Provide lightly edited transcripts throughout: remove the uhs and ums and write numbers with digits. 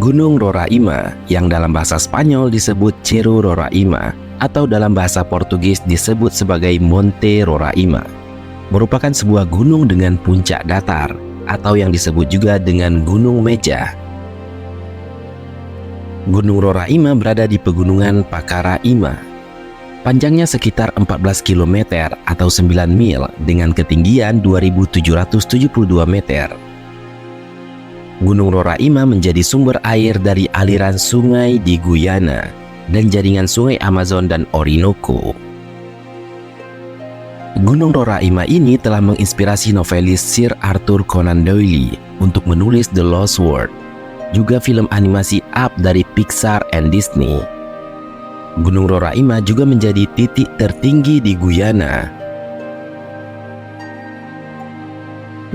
Gunung Roraima yang dalam bahasa Spanyol disebut Cerro Roraima atau dalam bahasa Portugis disebut sebagai Monte Roraima merupakan sebuah gunung dengan puncak datar atau yang disebut juga dengan Gunung Meja. Gunung Roraima berada di pegunungan Pacaraima. Panjangnya sekitar 14 km atau 9 mil dengan ketinggian 2.772 meter. Gunung Roraima menjadi sumber air dari aliran sungai di Guyana dan jaringan sungai Amazon dan Orinoco. Gunung Roraima ini telah menginspirasi novelis Sir Arthur Conan Doyle untuk menulis The Lost World, juga film animasi Up dari Pixar and Disney. Gunung Roraima juga menjadi titik tertinggi di Guyana.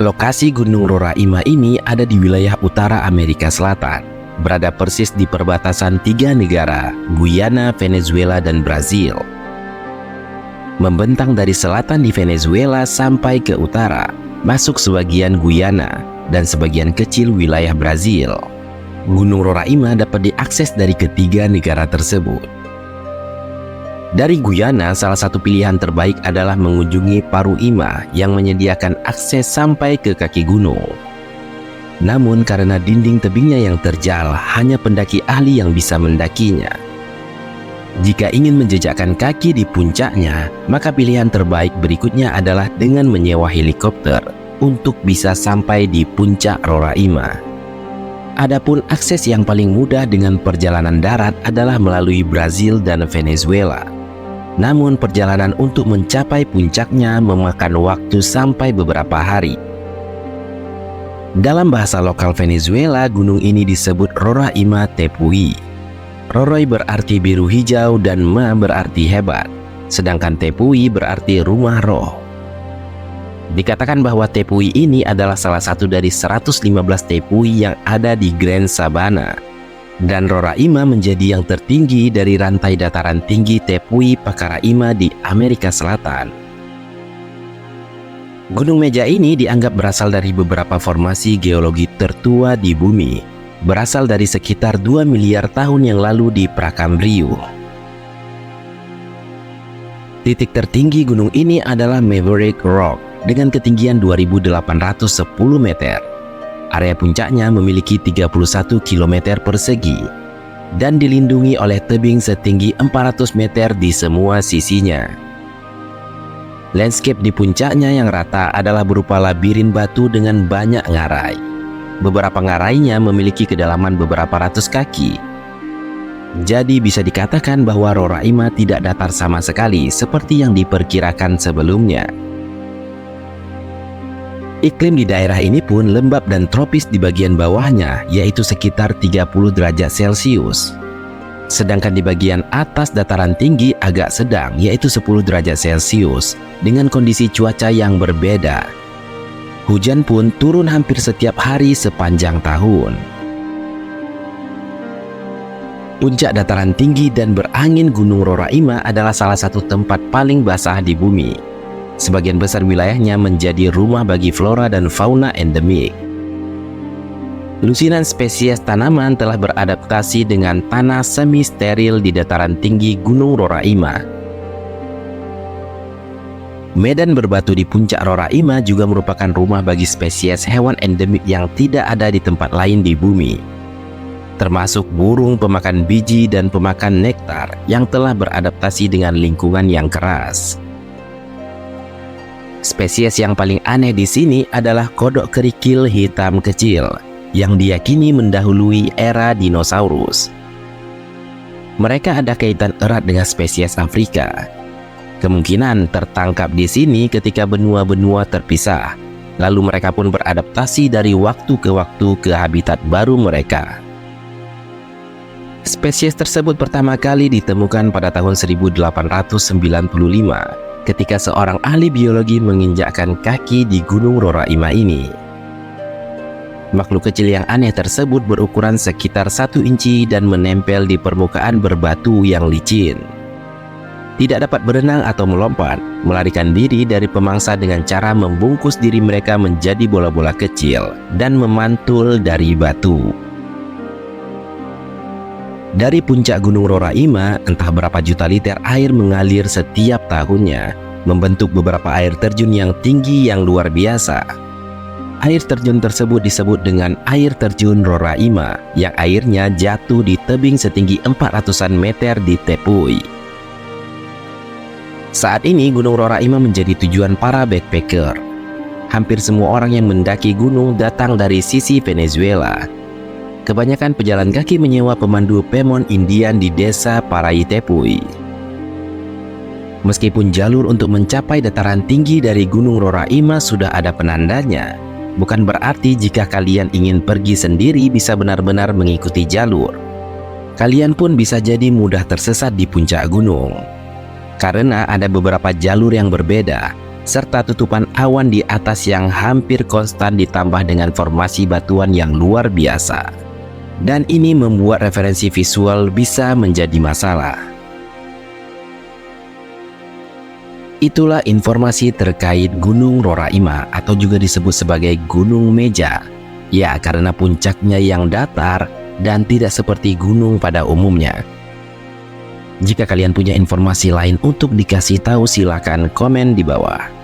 Lokasi Gunung Roraima ini ada di wilayah utara Amerika Selatan, berada persis di perbatasan 3 negara, Guyana, Venezuela, dan Brazil. Membentang dari selatan di Venezuela sampai ke utara, masuk sebagian Guyana dan sebagian kecil wilayah Brazil. Gunung Roraima dapat diakses dari ketiga negara tersebut. Dari Guyana, salah satu pilihan terbaik adalah mengunjungi Paruima yang menyediakan akses sampai ke kaki gunung. Namun karena dinding tebingnya yang terjal, hanya pendaki ahli yang bisa mendakinya. Jika ingin menjejakkan kaki di puncaknya, maka pilihan terbaik berikutnya adalah dengan menyewa helikopter untuk bisa sampai di puncak Roraima. Adapun akses yang paling mudah dengan perjalanan darat adalah melalui Brazil dan Venezuela. Namun perjalanan untuk mencapai puncaknya memakan waktu sampai beberapa hari. Dalam bahasa lokal Venezuela, gunung ini disebut Roraima Tepui. Roroi berarti biru hijau dan Ma berarti hebat, sedangkan Tepui berarti rumah roh. Dikatakan bahwa Tepui ini adalah salah satu dari 115 Tepui yang ada di Grand Sabana. Dan Roraima menjadi yang tertinggi dari rantai dataran tinggi Tepui Pacaraima di Amerika Selatan. Gunung Meja ini dianggap berasal dari beberapa formasi geologi tertua di bumi, berasal dari sekitar 2 miliar tahun yang lalu di Prakambrium. Titik tertinggi gunung ini adalah Maverick Rock dengan ketinggian 2.810 meter. Area puncaknya memiliki 31 km persegi dan dilindungi oleh tebing setinggi 400 meter di semua sisinya. Landscape di puncaknya yang rata adalah berupa labirin batu dengan banyak ngarai. Beberapa ngarainya memiliki kedalaman beberapa ratus kaki. Jadi bisa dikatakan bahwa Roraima tidak datar sama sekali seperti yang diperkirakan sebelumnya. Iklim di daerah ini pun lembab dan tropis di bagian bawahnya, yaitu sekitar 30 derajat Celcius. Sedangkan di bagian atas dataran tinggi agak sedang, yaitu 10 derajat Celcius, dengan kondisi cuaca yang berbeda. Hujan pun turun hampir setiap hari sepanjang tahun. Puncak dataran tinggi dan berangin Gunung Roraima adalah salah satu tempat paling basah di bumi. Sebagian besar wilayahnya menjadi rumah bagi flora dan fauna endemik. Lusinan spesies tanaman telah beradaptasi dengan tanah semi-steril di dataran tinggi Gunung Roraima. Medan berbatu di puncak Roraima juga merupakan rumah bagi spesies hewan endemik yang tidak ada di tempat lain di bumi, termasuk burung pemakan biji dan pemakan nektar yang telah beradaptasi dengan lingkungan yang keras. Spesies yang paling aneh di sini adalah kodok kerikil hitam kecil yang diyakini mendahului era dinosaurus. Mereka ada kaitan erat dengan spesies Afrika. Kemungkinan tertangkap di sini ketika benua-benua terpisah, lalu mereka pun beradaptasi dari waktu ke waktu ke habitat baru mereka. Spesies tersebut pertama kali ditemukan pada tahun 1895 ketika seorang ahli biologi menginjakkan kaki di Gunung Roraima ini. Makhluk kecil yang aneh tersebut berukuran sekitar 1 inci dan menempel di permukaan berbatu yang licin. Tidak dapat berenang atau melompat, melarikan diri dari pemangsa dengan cara membungkus diri mereka menjadi bola-bola kecil dan memantul dari batu. Dari puncak Gunung Roraima, entah berapa juta liter air mengalir setiap tahunnya, membentuk beberapa air terjun yang tinggi yang luar biasa. Air terjun tersebut disebut dengan air terjun Roraima, yang airnya jatuh di tebing setinggi 400-an meter di Tepui. Saat ini Gunung Roraima menjadi tujuan para backpacker. Hampir semua orang yang mendaki gunung datang dari sisi Venezuela. Kebanyakan pejalan kaki menyewa pemandu Pemon Indian di desa Parai Tepui. Meskipun jalur untuk mencapai dataran tinggi dari Gunung Roraima sudah ada penandanya, bukan berarti jika kalian ingin pergi sendiri bisa benar-benar mengikuti jalur. Kalian pun bisa jadi mudah tersesat di puncak gunung. Karena ada beberapa jalur yang berbeda, serta tutupan awan di atas yang hampir konstan ditambah dengan formasi batuan yang luar biasa. Dan ini membuat referensi visual bisa menjadi masalah. Itulah informasi terkait Gunung Roraima atau juga disebut sebagai Gunung Meja. Ya, karena puncaknya yang datar dan tidak seperti gunung pada umumnya. Jika kalian punya informasi lain untuk dikasih tahu, silakan komen di bawah.